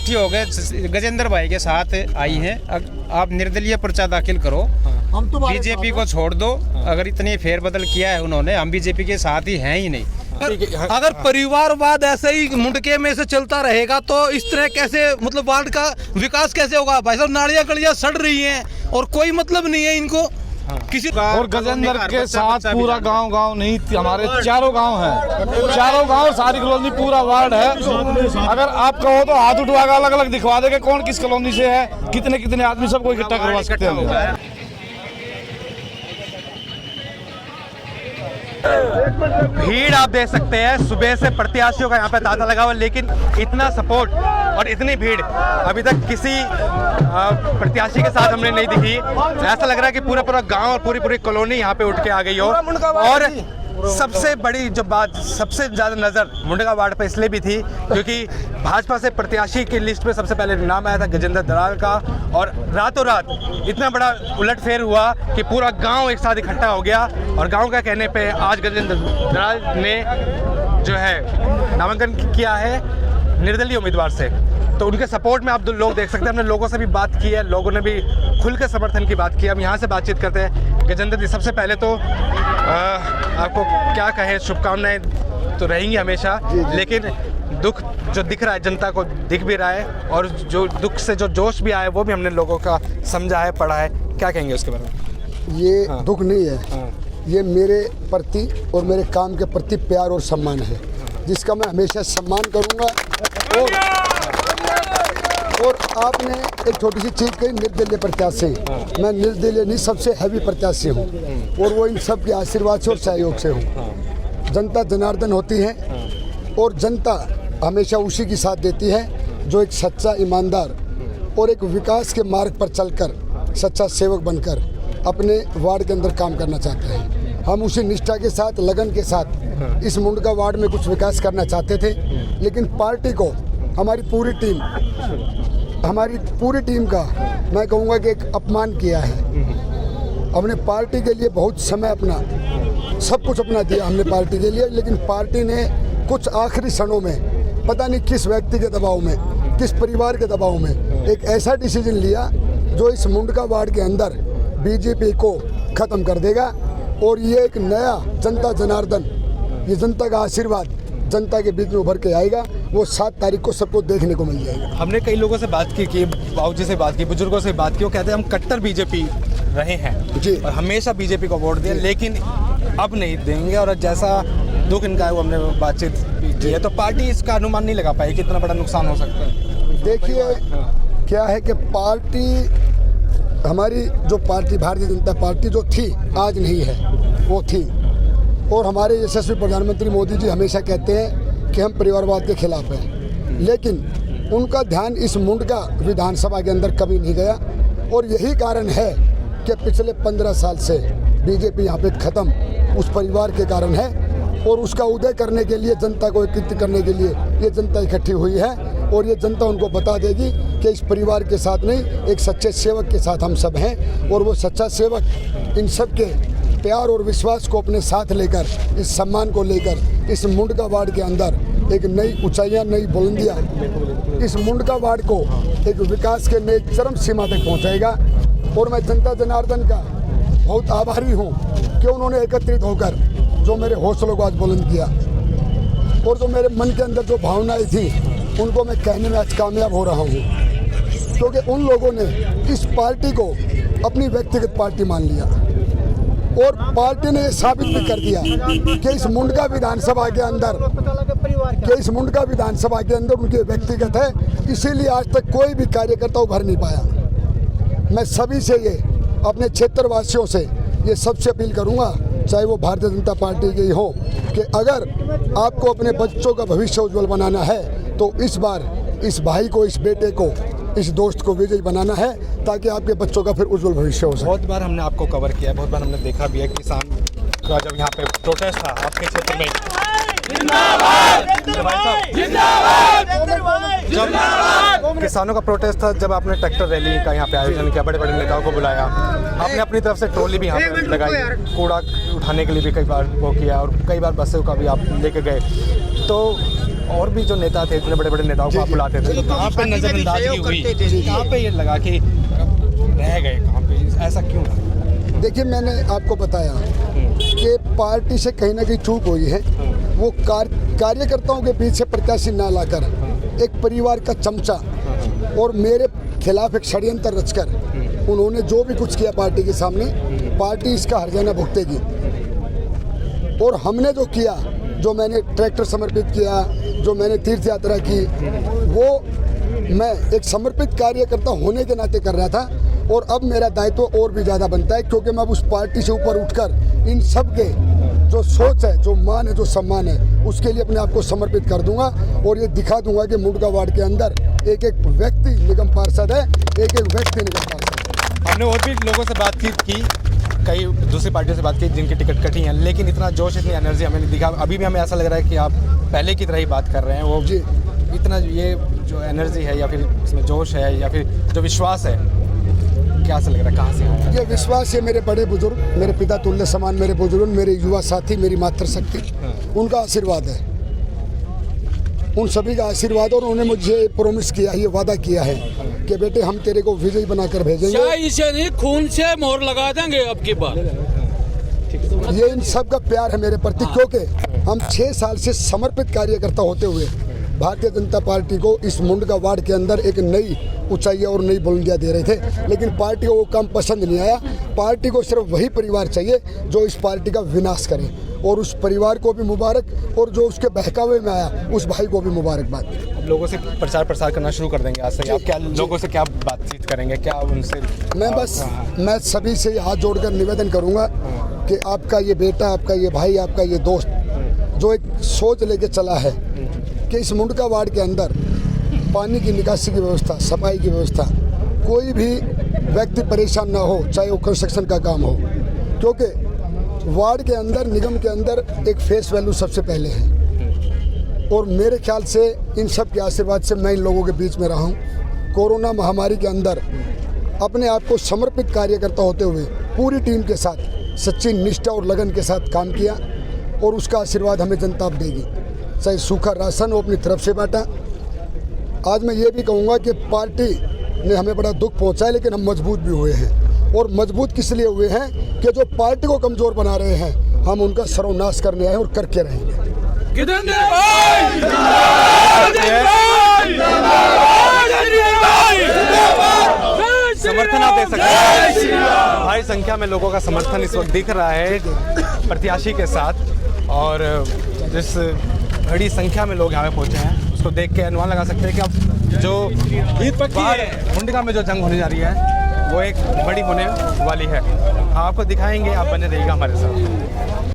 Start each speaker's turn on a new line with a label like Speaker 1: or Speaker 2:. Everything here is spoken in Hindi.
Speaker 1: इकट्ठी हो गए गजेंद्र भाई के साथ आई हैं। आप निर्दलीय पर्चा दाखिल करो, हम तो बीजेपी को छोड़ दो। अगर इतनी फेरबदल किया है उन्होंने, हम बीजेपी के साथ ही हैं ही नहीं।
Speaker 2: अगर परिवारवाद ऐसे ही मुंडके में से चलता रहेगा तो इस तरह कैसे मतलब वार्ड का विकास कैसे होगा? भाई साहब नालियां गलियां सड़ रही हैं और कोई मतलब नहीं है इनको किसी।
Speaker 3: और गजेंद्र के साथ पूरा गांव नहीं, हमारे चारों गांव हैं, चारों गांव सारी कॉलोनी पूरा वार्ड है। अगर आप कहो तो हाथ उठवा कर अलग अलग दिखवा देंगे कौन किस कॉलोनी से है, कितने कितने आदमी सबको इकट्ठा करवा सकते हैं।
Speaker 4: भीड़ आप देख सकते हैं, सुबह से प्रत्याशियों का यहाँ पे तांता लगा हुआ, लेकिन इतना सपोर्ट और इतनी भीड़ अभी तक किसी प्रत्याशी के साथ हमने नहीं दिखी। ऐसा लग रहा है कि पूरा गांव और पूरी कॉलोनी यहाँ पे उठ के आ गई हो। और सबसे बड़ी जो बात, सबसे ज़्यादा नज़र मुंडका वार्ड पर इसलिए भी थी क्योंकि भाजपा से प्रत्याशी की लिस्ट में सबसे पहले नाम आया था गजेंद्र दलाल का, और रातों रात इतना बड़ा उलटफेर हुआ कि पूरा गांव एक साथ इकट्ठा हो गया। और गांव का कहने पे आज गजेंद्र दलाल ने जो है नामांकन किया है निर्दलीय उम्मीदवार से, तो उनके सपोर्ट में आप लोग देख सकते हैं। हमने लोगों से भी बात की है, लोगों ने भी खुल के समर्थन की बात की। हम यहाँ से बातचीत करते हैं। गजेंद्र जी, सबसे पहले तो आपको क्या कहें, शुभकामनाएं तो रहेंगी हमेशा, लेकिन दुख जो दिख रहा है जनता को दिख भी रहा है, और जो दुख से जो जोश भी आया है वो भी हमने लोगों का समझा है, पढ़ा है। क्या कहेंगे उसके बारे में?
Speaker 5: ये दुख नहीं है, ये मेरे प्रति और मेरे काम के प्रति प्यार और सम्मान है, जिसका मैं हमेशा सम्मान करूँगा। और आपने एक छोटी सी चीज़ कही, निर्दलीय प्रत्याशी। मैं निर्दलीय नहीं, सबसे हैवी प्रत्याशी हूँ, और वो इन सब के आशीर्वाद से और सहयोग से हूँ। जनता जनार्दन होती है, और जनता हमेशा उसी की साथ देती है जो एक सच्चा ईमानदार और एक विकास के मार्ग पर चलकर सच्चा सेवक बनकर अपने वार्ड के अंदर काम करना चाहते हैं। हम उसी निष्ठा के साथ, लगन के साथ इस मुंडका वार्ड में कुछ विकास करना चाहते थे, लेकिन पार्टी को हमारी पूरी टीम का मैं कहूँगा कि एक अपमान किया है। हमने पार्टी के लिए बहुत समय अपना, सब कुछ अपना दिया हमने पार्टी के लिए, लेकिन पार्टी ने कुछ आखिरी क्षणों में पता नहीं किस व्यक्ति के दबाव में, किस परिवार के दबाव में एक ऐसा डिसीजन लिया जो इस मुंडका वार्ड के अंदर बीजेपी को ख़त्म कर देगा। और ये एक नया जनता जनार्दन, ये जनता का आशीर्वाद जनता के बीच में उभर के आएगा, वो 7 तारीख को सबको देखने को मिल जाएगा।
Speaker 4: हमने कई लोगों से बात की, बाबूजी से बात की, बुजुर्गों से बात की, वो कहते हैं हम कट्टर बीजेपी रहे हैं
Speaker 5: जी,
Speaker 4: और हमेशा बीजेपी को वोट दिया, लेकिन अब नहीं देंगे। और जैसा दुख इनका है वो हमने बातचीत की है, तो पार्टी इसका अनुमान नहीं लगा पाई कितना बड़ा नुकसान हो सकता है।
Speaker 5: देखिए क्या है कि पार्टी, हमारी जो पार्टी भारतीय जनता पार्टी जो थी आज नहीं है, वो थी। और हमारे यशस्वी प्रधानमंत्री मोदी जी हमेशा कहते हैं कि हम परिवारवाद के खिलाफ हैं, लेकिन उनका ध्यान इस मुंडका विधानसभा के अंदर कभी नहीं गया। और यही कारण है कि पिछले 15 साल से बीजेपी यहाँ पे ख़त्म उस परिवार के कारण है। और उसका उदय करने के लिए, जनता को एकत्रित करने के लिए ये जनता इकट्ठी हुई है, और ये जनता उनको बता देगी कि इस परिवार के साथ नहीं, एक सच्चे सेवक के साथ हम सब हैं। और वो सच्चा सेवक इन सब के प्यार और विश्वास को अपने साथ लेकर, इस सम्मान को लेकर इस मुंडका वार्ड के अंदर एक नई ऊंचाइयां, नई बुलंदियां, इस मुंडका वार्ड को एक विकास के नए चरम सीमा तक पहुंचाएगा। और मैं जनता जनार्दन का बहुत आभारी हूं कि उन्होंने एकत्रित होकर जो मेरे हौसलों को आज बुलंद किया, और जो मेरे मन के अंदर जो भावनाएं थी उनको मैं कहने में आज कामयाब हो रहा हूँ, क्योंकि उन लोगों ने इस पार्टी को अपनी व्यक्तिगत पार्टी मान लिया। और पार्टी ने साबित भी कर दिया कि इस मुंडका विधानसभा के अंदर उनके व्यक्तिगत है, इसीलिए आज तक कोई भी कार्यकर्ता उभर नहीं पाया। मैं सभी से ये, अपने क्षेत्रवासियों से ये सबसे अपील करूंगा, चाहे वो भारतीय जनता पार्टी की हो, कि अगर आपको अपने बच्चों का भविष्य उज्जवल बनाना है तो इस बार इस भाई को, इस बेटे को, इस दोस्त को विजयी बनाना है, ताकि आपके बच्चों का फिर उज्जवल भविष्य हो सके।
Speaker 4: बहुत बार हमने आपको कवर किया है, बहुत बार हमने देखा भी है, किसान का जब यहाँ पे प्रोटेस्ट था आपके क्षेत्र में, जिंदाबाद जिंदाबाद जिंदाबाद किसानों का प्रोटेस्ट था जब आपने ट्रैक्टर रैली का यहाँ पे आयोजन किया, बड़े बड़े नेताओं को बुलाया, आपने अपनी तरफ से ट्रॉली भी यहाँ पे लगाई, कूड़ा उठाने के लिए भी कई बार वो किया और कई बार बसों का भी आप लेके गए। तो और भी जो नेता थे, इतने बड़े बड़े नेताओं को आप बुलाते थे, तो कहाँ पे नजरअंदाजी हुई, कहाँ पे ये लगा कि रह गए, कहाँ पे ऐसा क्यों?
Speaker 5: देखिए, मैंने आपको बताया कि पार्टी से कहीं ना कहीं चूक हुई है। वो कार्यकर्ताओं के बीच से प्रत्याशी ना लाकर एक परिवार का चमचा और मेरे खिलाफ एक षड्यंत्र रचकर उन्होंने जो भी कुछ किया पार्टी के सामने, पार्टी इसका हर्जाना भुगतेगी। और हमने जो किया, जो मैंने ट्रैक्टर समर्पित किया, जो मैंने तीर्थ यात्रा की, वो मैं एक समर्पित कार्यकर्ता होने के नाते कर रहा था। और अब मेरा दायित्व और भी ज़्यादा बनता है, क्योंकि मैं अब उस पार्टी से ऊपर उठकर इन सब के जो सोच है, जो मान है, जो सम्मान है, उसके लिए अपने आप को समर्पित कर दूंगा और ये दिखा दूंगा कि मुंडका वार्ड के अंदर एक एक व्यक्ति निगम पार्षद है, एक एक व्यक्ति निगम पार्षद।
Speaker 4: हमने और भी लोगों से बातचीत की, कई दूसरी पार्टियों से बात की जिनकी टिकट कटी हैं, लेकिन इतना जोश, इतनी एनर्जी हमें नहीं दिखा। अभी भी हमें ऐसा लग रहा है कि आप पहले की तरह ही बात कर रहे हैं। वो
Speaker 5: जी,
Speaker 4: इतना ये जो एनर्जी है या फिर इसमें जोश है या फिर जो विश्वास है, क्या सा लग रहा है, कहाँ से आया?
Speaker 5: ये विश्वास है मेरे बड़े बुजुर्ग, मेरे पिता तुल्य समान मेरे बुजुर्ग, मेरे युवा साथी, मेरी मातृशक्ति, उनका आशीर्वाद है, उन सभी का आशीर्वाद। और उन्होंने मुझे प्रॉमिस किया, ये वादा किया है कि बेटे हम तेरे को विजयी बनाकर भेजेंगे।
Speaker 6: इसे नहीं, खून से मोहर लगा देंगे अब की बार।
Speaker 5: ये इन सब का प्यार है मेरे प्रति, क्योंकि हम 6 साल से समर्पित कार्यकर्ता होते हुए भारतीय जनता पार्टी को इस मुंडका वार्ड के अंदर एक नई ऊंचाई और नई बुलंदियां दे रहे थे, लेकिन पार्टी को वो काम पसंद नहीं आया। पार्टी को सिर्फ वही परिवार चाहिए जो इस पार्टी का विनाश करे, और उस परिवार को भी मुबारक, और जो उसके बहकावे में आया उस भाई को भी मुबारकबाद।
Speaker 4: लोगों से प्रचार प्रसार करना शुरू कर देंगे आज से, आप क्या लोगों से क्या बातचीत करेंगे, क्या उनसे?
Speaker 5: मैं सभी से हाथ जोड़कर निवेदन करूंगा कि आपका ये बेटा, आपका ये भाई, आपका ये दोस्त जो एक सोच लेके चला है कि इस मुंडका वार्ड के अंदर पानी की निकासी की व्यवस्था, सफाई की व्यवस्था, कोई भी व्यक्ति परेशान ना हो, चाहे वो कंस्ट्रक्शन का काम हो, क्योंकि वार्ड के अंदर, निगम के अंदर एक फेस वैल्यू सबसे पहले है। और मेरे ख्याल से इन सब के आशीर्वाद से मैं इन लोगों के बीच में रहा हूँ। कोरोना महामारी के अंदर अपने आप को समर्पित कार्यकर्ता होते हुए पूरी टीम के साथ सच्ची निष्ठा और लगन के साथ काम किया, और उसका आशीर्वाद हमें जनता अब देगी। चाहे सूखा राशन हो अपनी तरफ से बांटा। आज मैं ये भी कहूँगा कि पार्टी ने हमें बड़ा दुख पहुँचा है, लेकिन हम मजबूत भी हुए हैं। और मजबूत किस लिए हुए हैं कि जो पार्टी को कमज़ोर बना रहे हैं, हम उनका सर्वनाश करने आए और करके रहेंगे।
Speaker 4: समर्थन आप दे सकते हैं। भारी संख्या में लोगों का समर्थन इस वक्त दिख रहा है प्रत्याशी के साथ, और जिस बड़ी संख्या में लोग यहाँ पे पहुँचे हैं उसको देख के अनुमान लगा सकते हैं कि अब जो मुंडका में जो जंग होने जा रही है वो एक बड़ी होने वाली है। आपको दिखाएंगे, आप बने रहिएगा हमारे साथ।